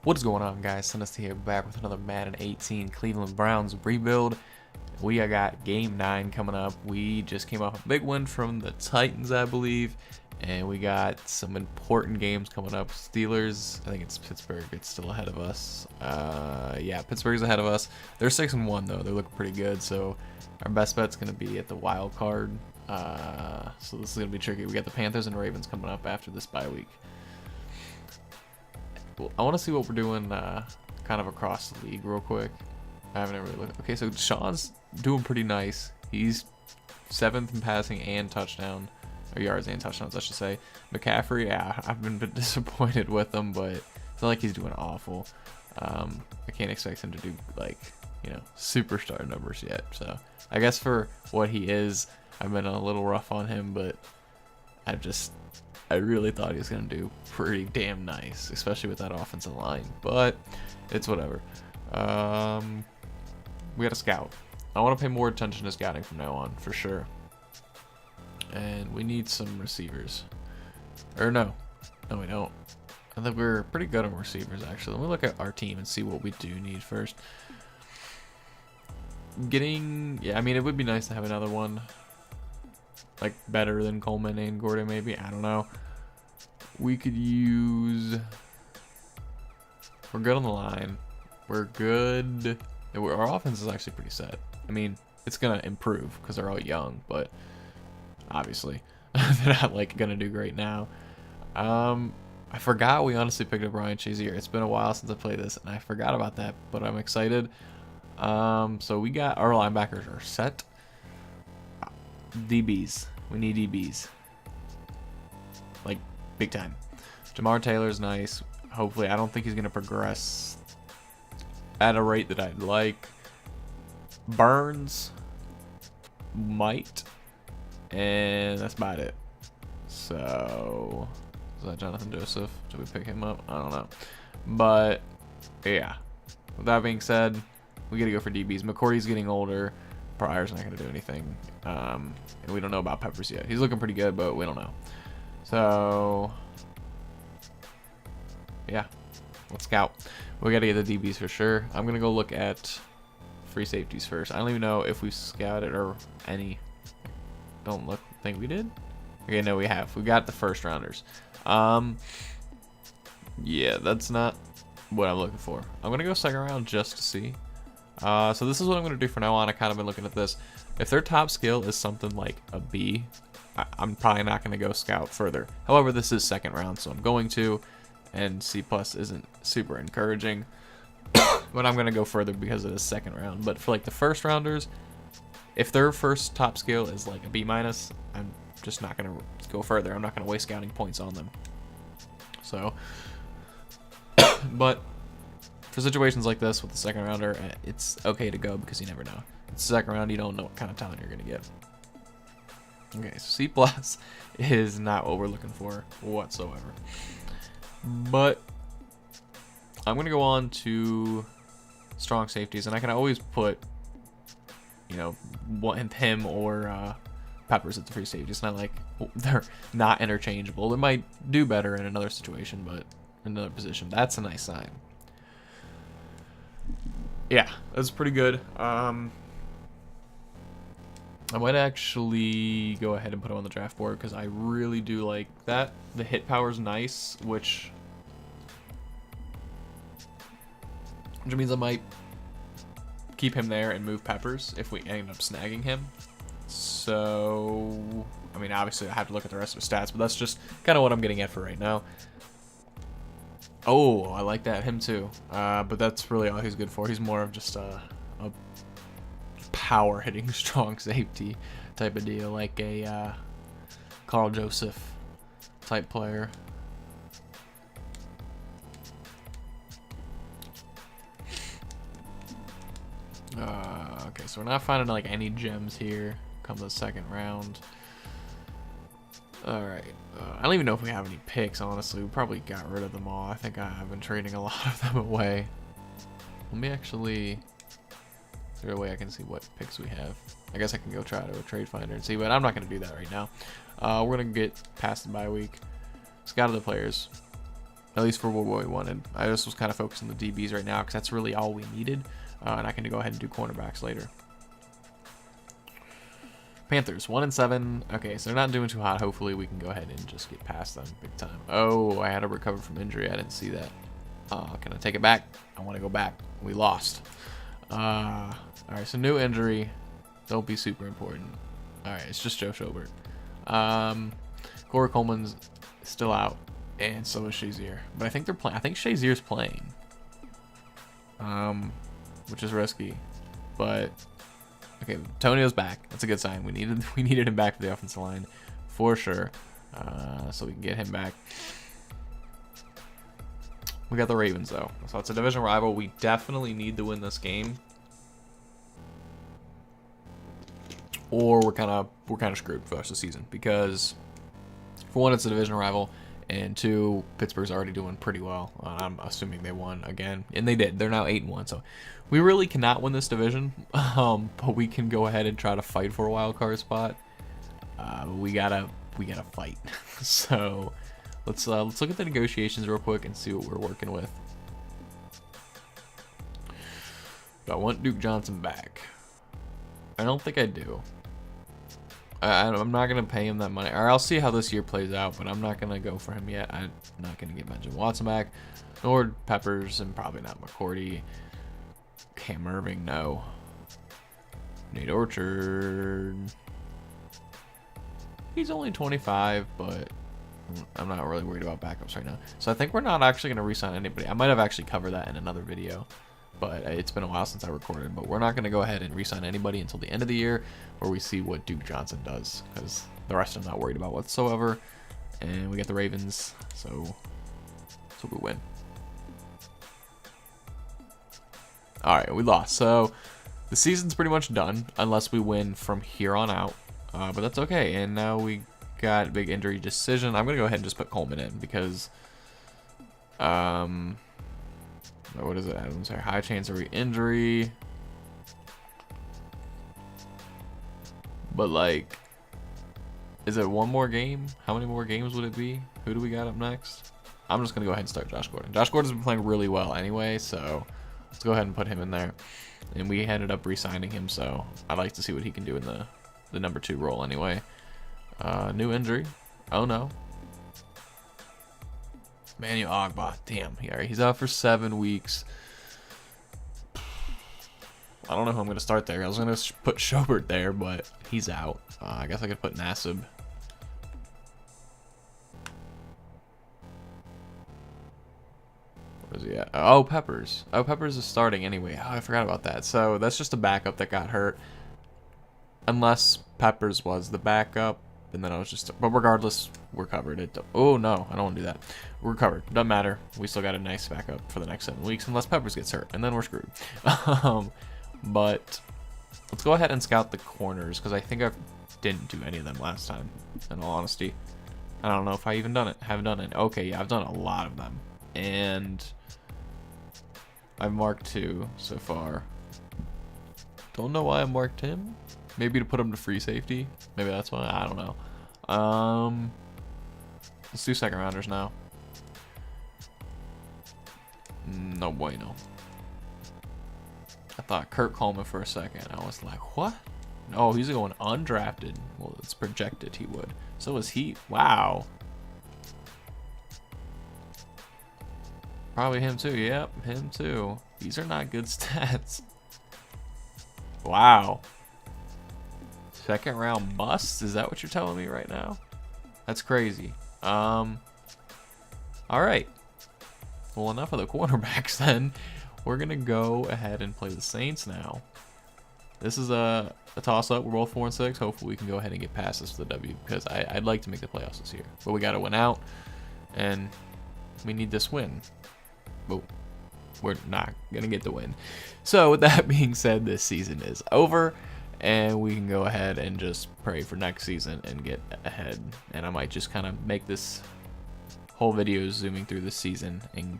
What is going on, guys? Sinus here, back with another Madden 18 Cleveland Browns rebuild. We got Game 9 coming up. We just came off a big win from the Titans, I believe, and we got some important games coming up. Steelers, I think it's Pittsburgh. It's still ahead of us. Yeah, Pittsburgh's ahead of us. They're 6-1 though. They're looking pretty good. So our best bet's gonna be at the wild card. So this is gonna be tricky. We got the Panthers and Ravens coming up after this bye week. I want to see what we're doing kind of across the league real quick. I haven't really looked. Okay, so Sean's doing pretty nice. He's 7th in passing and touchdown, or yards and touchdowns, I should say. McCaffrey, yeah, I've been a bit disappointed with him, but it's not like he's doing awful. I can't expect him to do, like, superstar numbers yet. So I guess for what he is, I've been a little rough on him, but I really thought he was going to do pretty damn nice, especially with that offensive line, but it's whatever. We got a scout. I want to pay more attention to scouting from now on, for sure. And we need some receivers. Or no, we don't. I think we're pretty good on receivers, actually. Let me look at our team and see what we do need first. Yeah, I mean, it would be nice to have another one. Like, better than Coleman and Gordon, maybe. I don't know. We could use... We're good on the line. We're good. Our offense is actually pretty set. I mean, it's going to improve because they're all young, but obviously they're not, like, going to do great now. I forgot we honestly picked up Ryan Shazier. It's been a while since I played this, and I forgot about that, but I'm excited. So we got our linebackers are set. DBs. We need DBs. Like, big time. Jamar Taylor's nice. Hopefully, I don't think he's going to progress at a rate that I'd like. Burns might. And that's about it. So, is that Jonathan Joseph? Did we pick him up? I don't know. But, yeah. With that being said, we got to go for DBs. McCourty's getting older. Pryor's not going to do anything. And we don't know about Peppers yet. He's looking pretty good, but we don't know. So, yeah. Let's scout. We got to get the DBs for sure. I'm going to go look at free safeties first. I don't even know if we scouted or any. Think we did? Okay, no, we have. We got the first rounders. Yeah, that's not what I'm looking for. I'm going to go second round just to see. So this is what I'm going to do for now on. I kind of been looking at this. If their top skill is something like a B, I'm probably not going to go scout further. However, this is second round, so I'm going to. And C+ isn't super encouraging. But I'm going to go further because it is second round. But for like the first rounders, if their first top skill is like a B-, I'm just not going to go further. I'm not going to waste scouting points on them. So, but for situations like this with the second rounder, it's okay to go because you never know. It's the second round, you don't know what kind of talent you're going to get. Okay, so C+ is not what we're looking for whatsoever. But I'm going to go on to strong safeties, and I can always put, him or Peppers at the free safety. It's not like they're not interchangeable. They might do better in another situation, but in another position. That's a nice sign. Yeah, that's pretty good. I might actually go ahead and put him on the draft board because I really do like that. The hit power is nice, which means I might keep him there and move Peppers if we end up snagging him. So, I mean, obviously I have to look at the rest of his stats, but that's just kind of what I'm getting at for right now. Oh, I like that. Him too. But that's really all he's good for. He's more of just a power hitting strong safety type of deal, like a Carl Joseph type player. Okay, so we're not finding like any gems here come the second round. Alright, I don't even know if we have any picks, honestly. We probably got rid of them all. I think I've been trading a lot of them away. Let me actually... Is there a way I can see what picks we have? I guess I can go try to a trade finder and see, but I'm not going to do that right now. We're going to get past the bye week. Scout of the players. at least for what we wanted. I just was kind of focused on the DBs right now because that's really all we needed. And I can go ahead and do cornerbacks later. Panthers, 1-7. Okay, so they're not doing too hot. Hopefully we can go ahead and just get past them big time. Oh, I had to recover from injury. I didn't see that. Can I take it back? I want to go back. We lost. All right, so new injury. Don't be super important. All right, it's just Joe Schobert. Corey Coleman's still out, and so is Shazier. But I think they're playing. I think Shazier's playing, which is risky. But okay, Tonio's back. That's a good sign. We needed him back for the offensive line, for sure. So we can get him back. We got the Ravens though, so it's a division rival. We definitely need to win this game, or we're kind of screwed for the rest of the season. Because for one, it's a division rival, and two, Pittsburgh's already doing pretty well. I'm assuming they won again, and they did. They're now 8-1, so we really cannot win this division. But we can go ahead and try to fight for a wild card spot. We gotta fight. So let's look at the negotiations real quick and see what we're working with. Do I want Duke Johnson back? I don't think I do. I'm not going to pay him that money. Or I'll see how this year plays out, but I'm not going to go for him yet. I'm not going to get Benjamin Watson back. Nor Peppers, and probably not McCourty. Cam Irving, no. Nate Orchard. He's only 25, but I'm not really worried about backups right now. So I think we're not actually going to re-sign anybody. I might have actually covered that in another video, but it's been a while since I recorded. But we're not going to go ahead and re-sign anybody until the end of the year, where we see what Duke Johnson does, because the rest I'm not worried about whatsoever. And we got the Ravens, so we win. All right, we lost. So the season's pretty much done unless we win from here on out. But that's okay. And now we got a big injury decision. I'm gonna go ahead and just put Coleman in because, what is it? Adams, high chance of re-injury. But like, is it one more game? How many more games would it be? Who do we got up next? I'm just gonna go ahead and start Josh Gordon. Josh Gordon's been playing really well anyway, so let's go ahead and put him in there. And we ended up re-signing him, so I'd like to see what he can do in the number 2 role anyway. New injury. Oh no. Manuel Ogba. Damn, he's out for 7 weeks. I don't know who I'm going to start there. I was going to put Schobert there, but he's out. I guess I could put Nassib. Where's he at? Oh, Peppers. Oh, Peppers is starting anyway. Oh, I forgot about that. So that's just a backup that got hurt. Unless Peppers was the backup, and then I was just... But regardless, we're covered. Oh, no. I don't want to do that. We're covered. Doesn't matter. We still got a nice backup for the next 7 weeks, unless Peppers gets hurt, and then we're screwed. But let's go ahead and scout the corners, because I think I didn't do any of them last time, in all honesty. I don't know if I even done it. Haven't done it. Okay, yeah, I've done a lot of them. And I've marked 2 so far. Don't know why I marked him. Maybe to put him to free safety. Maybe that's why. I don't know. Let's do second rounders now. No bueno. I thought Kurt Coleman for a second. I was like, what? No, he's going undrafted. Well, it's projected he would. So is he. Wow. Probably him too. Yep, him too. These are not good stats. Wow. Second round busts? Is that what you're telling me right now? That's crazy. All right. Well, enough of the quarterbacks then. We're going to go ahead and play the Saints now. This is a toss-up. We're both 4-6. Hopefully we can go ahead and get past this to the W, because I'd like to make the playoffs this year. But we got to win out, and we need this win. But we're not going to get the win. So with that being said, this season is over, and we can go ahead and just pray for next season and get ahead. And I might just kind of make this whole video zooming through the season and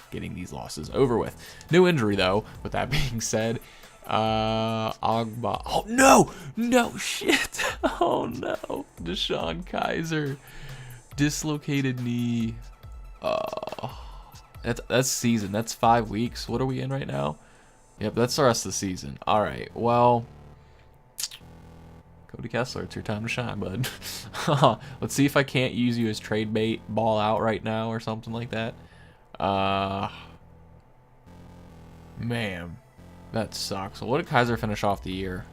getting these losses over with. New injury though. With that being said, Ogba. Oh no, shit. Oh no, Deshaun Kaiser, dislocated knee. That's season. That's 5 weeks. What are we in right now? Yep, that's the rest of the season. All right. Well, Cody Kessler, it's your time to shine, bud. Let's see if I can't use you as trade bait, ball out right now or something like that. Man, that sucks. So what did Kaiser finish off the year?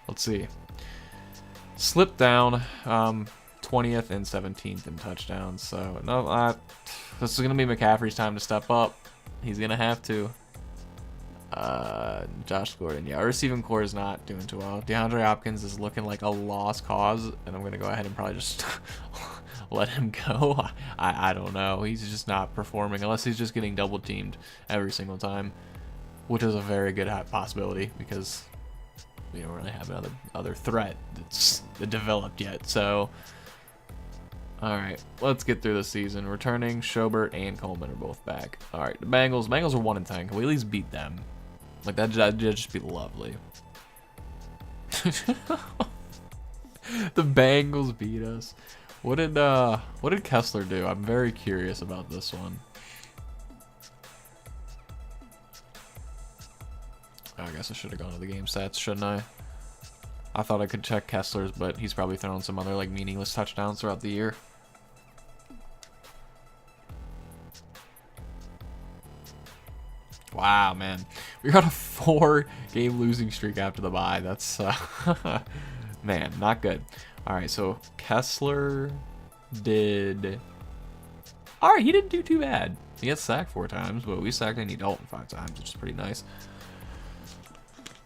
Let's see. Slipped down 20th and 17th in touchdowns. So no, this is gonna be McCaffrey's time to step up. He's gonna have to. Josh Gordon, yeah, our receiving core is not doing too well. DeAndre Hopkins is looking like a lost cause, and I'm gonna go ahead and probably just let him go. I don't know. He's just not performing unless he's just getting double teamed every single time, which is a very good possibility because we don't really have another threat that's developed yet. So, all right, let's get through the season. Returning Schobert and Coleman are both back. All right, the Bengals are 1-10. Can we at least beat them? Like that'd just be lovely. The Bengals beat us. What did Kessler do? I'm very curious about this one. I guess I should have gone to the game stats, shouldn't I? I thought I could check Kessler's, but he's probably thrown some other like meaningless touchdowns throughout the year. Wow, man. We got a 4-game losing streak after the bye. That's, man, not good. All right, so Kessler did... All right, he didn't do too bad. He got sacked 4 times, but we sacked Andy Dalton 5 times, which is pretty nice.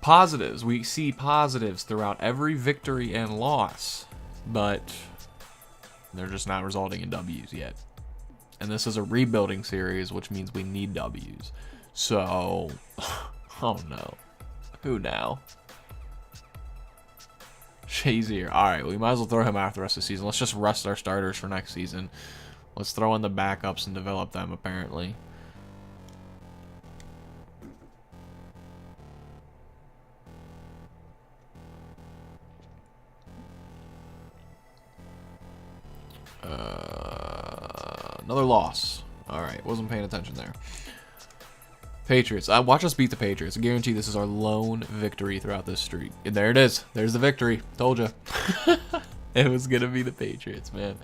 Positives. We see positives throughout every victory and loss, but they're just not resulting in W's yet. And this is a rebuilding series, which means we need W's. So, oh no. Who now? Shazier. Alright, we might as well throw him out the rest of the season. Let's just rest our starters for next season. Let's throw in the backups and develop them, apparently. Another loss. Alright, wasn't paying attention there. Patriots. Watch us beat the Patriots. I guarantee this is our lone victory throughout this streak. And there it is. There's the victory. Told you. It was going to be the Patriots, man.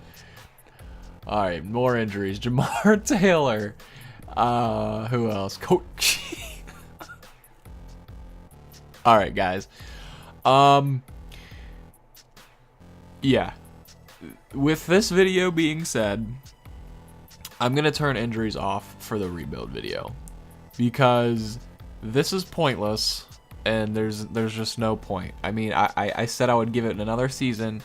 All right, more injuries. Jamar Taylor. Who else? Coach. All right, guys. Yeah. With this video being said, I'm going to turn injuries off for the rebuild video. Because this is pointless, and there's just no point. I mean, I said I would give it another season,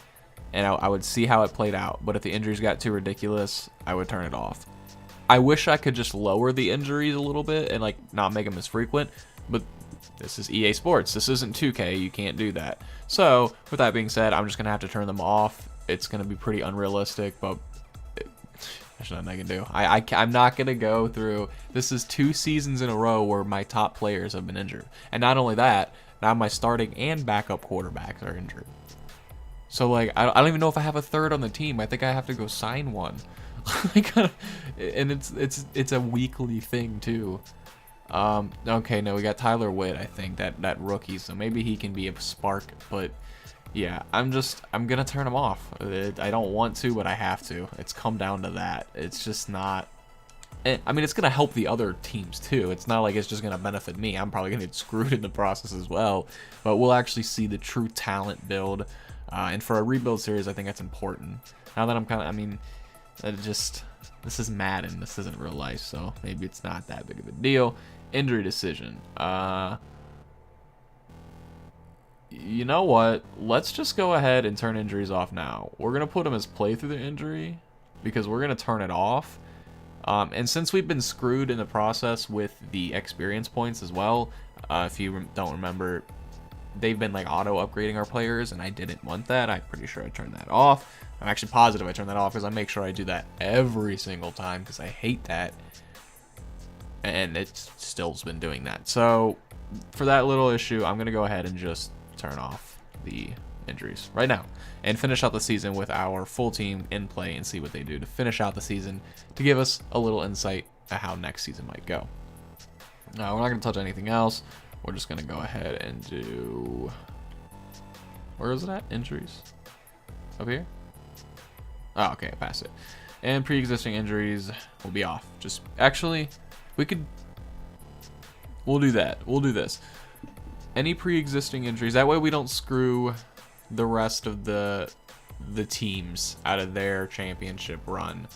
and I would see how it played out. But if the injuries got too ridiculous, I would turn it off. I wish I could just lower the injuries a little bit and like not make them as frequent. But this is EA Sports. This isn't 2K. You can't do that. So with that being said, I'm just gonna have to turn them off. It's gonna be pretty unrealistic, but there's nothing I can do. I'm not going to go through... This is 2 seasons in a row where my top players have been injured. And not only that, now my starting and backup quarterbacks are injured. So, like, I don't even know if I have a third on the team. I think I have to go sign one. And it's a weekly thing, too. Okay, no, we got Tyler Witt, I think, that rookie. So maybe he can be a spark, but... Yeah, I'm gonna turn them off. I don't want to, but I have to. It's come down to that. It's just not... I mean, it's gonna help the other teams too. It's not like it's just gonna benefit me. I'm probably gonna get screwed in the process as well. But we'll actually see the true talent build. And for a rebuild series, I think that's important. Now that I'm kind of... I mean, this is Madden. This isn't real life, so maybe it's not that big of a deal. Injury decision. You know what? Let's just go ahead and turn injuries off now. We're going to put them as play through the injury because we're going to turn it off. And since we've been screwed in the process with the experience points as well, if you don't remember, they've been like auto upgrading our players and I didn't want that. I'm pretty sure I turned that off. I'm actually positive I turned that off because I make sure I do that every single time because I hate that. And it's still's been doing that. So for that little issue, I'm going to go ahead and just turn off the injuries right now and finish out the season with our full team in play and see what they do to finish out the season to give us a little insight at how next season might go. We're not going to touch anything else. We're just going to go ahead and do... Where is it at? Injuries? Up here? Oh, okay, I passed it. And pre-existing injuries will be off. Just, actually, we'll do that. We'll do this. Any pre-existing injuries, that way we don't screw the rest of the teams out of their championship run.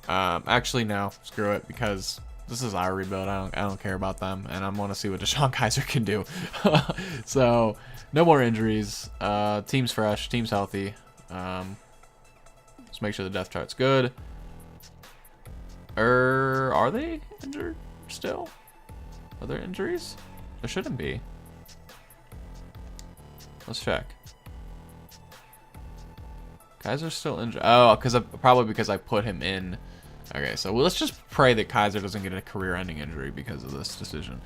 Actually, no, screw it, because this is our rebuild. I don't care about them, and I want to see what Deshaun Kaiser can do. So, no more injuries. Team's fresh, team's healthy. Let's make sure the depth chart's good. Are they injured still? Are there injuries? There shouldn't be. Let's check. Kaiser's still injured. Oh, probably because I put him in. Okay, so let's just pray that Kaiser doesn't get a career-ending injury because of this decision.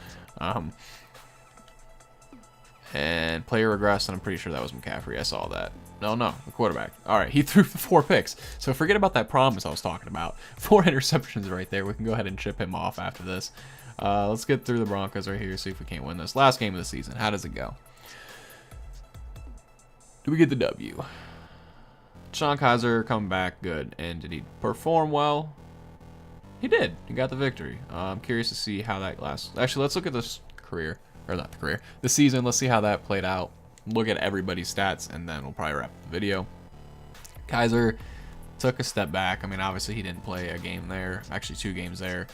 And player regressed, and I'm pretty sure that was McCaffrey. I saw that. No, the quarterback. All right, he threw 4 picks. So forget about that promise I was talking about. 4 interceptions right there. We can go ahead and chip him off after this. Let's get through the Broncos right here, see if we can't win this. Last game of the season. How does it go? Do we get the W? Deshaun Kaiser coming back good. And did he perform well? He did. He got the victory. I'm curious to see how that lasts. Actually, let's look at this career. Or not the career. The season. Let's see how that played out. Look at everybody's stats, and then we'll probably wrap up the video. Kaiser took a step back. I mean, obviously, he didn't play a game there. Actually, 2 games there.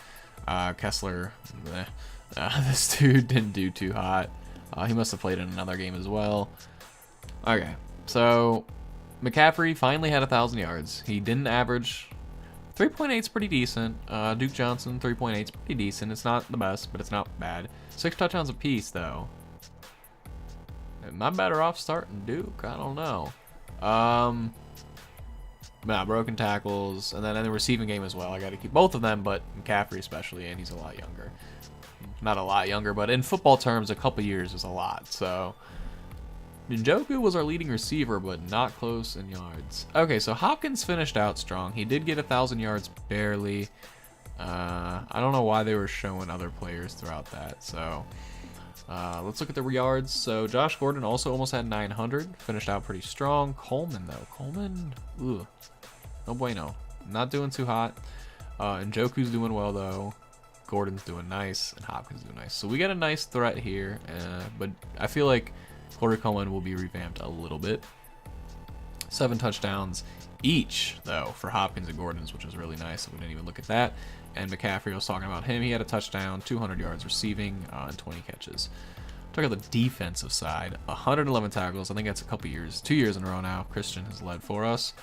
Kessler, this dude didn't do too hot. He must have played in another game as well. Okay, so McCaffrey finally had 1,000 yards. He didn't average 3.8 is pretty decent. Duke Johnson 3.8 is pretty decent. It's not the best, but it's not bad. 6 touchdowns apiece though. Am I better off starting Duke? I don't know. Broken tackles, and then in the receiving game as well. I got to keep both of them, but McCaffrey especially, and he's a lot younger. Not a lot younger, but in football terms, a couple years is a lot. So, Njoku was our leading receiver, but not close in yards. Okay, so Hopkins finished out strong. He did get 1,000 yards barely. I don't know why they were showing other players throughout that. So, let's look at the yards. So, Josh Gordon also almost had 900. Finished out pretty strong. Coleman, though. Coleman, ugh. No bueno. Not doing too hot. Njoku's doing well, though. Gordon's doing nice. And Hopkins doing nice. So, we got a nice threat here. But I feel like Corey Coleman will be revamped a little bit. 7 touchdowns each, though, for Hopkins and Gordon's, which is really nice. We didn't even look at that. And McCaffrey, I was talking about him. He had a touchdown, 200 yards receiving, and 20 catches. Talk about the defensive side. 111 tackles. I think that's a couple years, 2 years in a row now. Christian has led for us.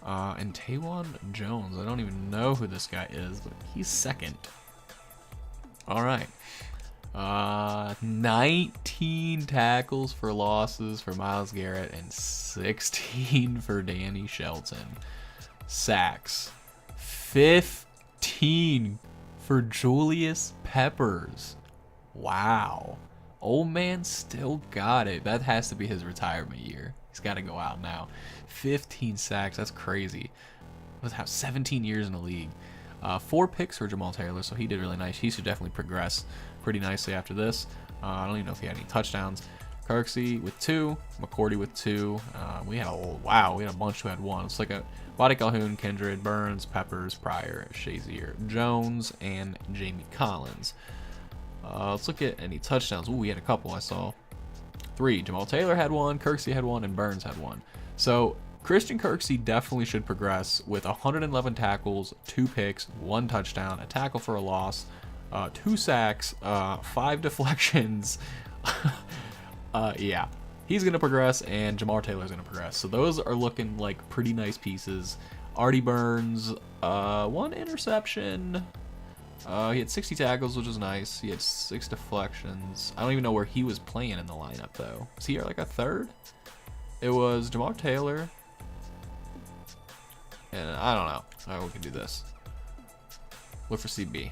And Taywan Jones. I don't even know who this guy is, but he's second. All right. 19 tackles for losses for Myles Garrett and 16 for Danny Shelton. Sacks. 15 for Julius Peppers. Wow. Old man still got it. That has to be his retirement year. He's got to go out now. 15 sacks. That's crazy. Let's have 17 years in the league. 4 picks for Jamal Taylor, so he did really nice. He should definitely progress pretty nicely after this. I don't even know if he had any touchdowns. Kirksey with 2, McCourty with 2. We had a bunch who had 1. It's like a Waddy Calhoun, Kindred, Burns, Peppers, Pryor, Shazier, Jones, and Jamie Collins. Let's look at any touchdowns. Ooh, we had a couple. I saw 3. Jamal Taylor had 1, Kirksey had 1, and Burns had 1. So Christian Kirksey definitely should progress with 111 tackles, 2 picks, 1 touchdown, a tackle for a loss, 2 sacks, 5 deflections. Yeah, he's going to progress, and Jamar Taylor's going to progress. So those are looking like pretty nice pieces. Artie Burns, 1 interception. He had 60 tackles, which is nice. He had 6 deflections. I don't even know where he was playing in the lineup, though. Was he like a third? It was Jamar Taylor. And I don't know. All right, we can do this. Look for CB.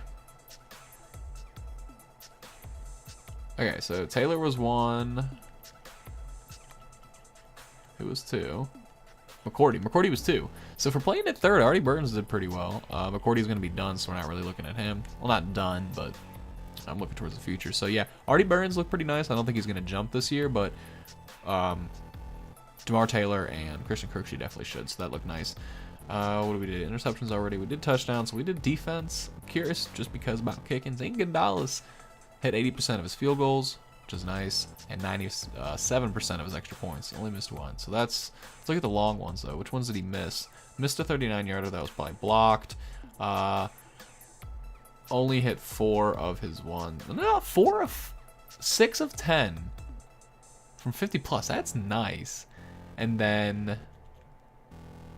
Okay, so Taylor was 1. Who was 2? McCourty. McCourty was 2. So for playing at 3rd, Artie Burns did pretty well. McCourty's going to be done, so we're not really looking at him. Well, not done, but I'm looking towards the future. So yeah, Artie Burns looked pretty nice. I don't think he's going to jump this year, but DeMar Taylor and Christian Kirksey definitely should, so that looked nice. What did we do? Interceptions already. We did touchdowns. We did defense. I'm curious just because about kicking. Zane Gonzalez hit 80% of his field goals, which is nice, and 97% of his extra points. Only missed 1. So let's look at the long ones, though. Which ones did he miss? Missed a 39-yarder. That was probably blocked. Only hit 4 of his 1. No, 6 of 10 from 50 plus. That's nice. And then,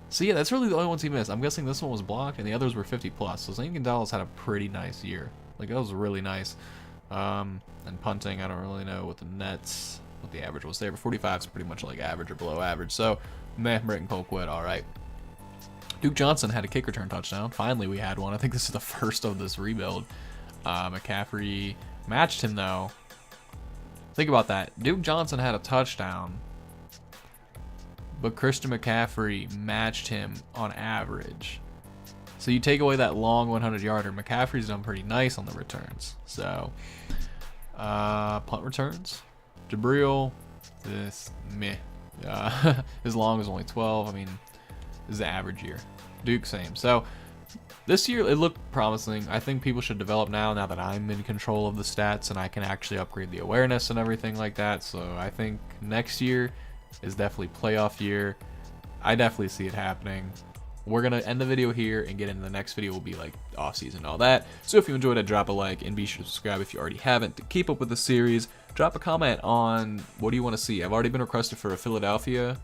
so yeah, that's really the only ones he missed. I'm guessing this one was blocked, and the others were 50 plus. So Zane Gonzalez had a pretty nice year. Like, that was really nice. And punting, I don't really know what the average was there, but 45 is pretty much like average or below average. So, Breaking Colquitt, all right. Duke Johnson had a kick return touchdown. Finally, we had one. I think this is the first of this rebuild. McCaffrey matched him, though. Think about that. Duke Johnson had a touchdown, but Christian McCaffrey matched him on average. So you take away that long 100-yarder, McCaffrey's done pretty nice on the returns. So, punt returns. Jabril, this, meh. His long is only 12. I mean, this is the average year. Duke, same. So, this year, it looked promising. I think people should develop now that I'm in control of the stats and I can actually upgrade the awareness and everything like that. So, I think next year is definitely playoff year. I definitely see it happening. We're going to end the video here and get into the next video. Will be like off season and all that. So if you enjoyed it, drop a like and be sure to subscribe if you already haven't to keep up with the series. Drop a comment on what do you want to see. I've already been requested for a Philadelphia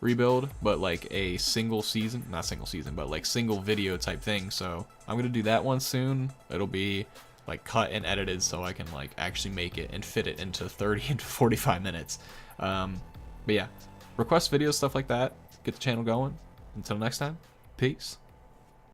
rebuild, but like a single season, not single season, but like single video type thing. So I'm going to do that one soon. It'll be like cut and edited so I can like actually make it and fit it into 30 and 45 minutes. But yeah, request videos, stuff like that. Get the channel going. Until next time, peace.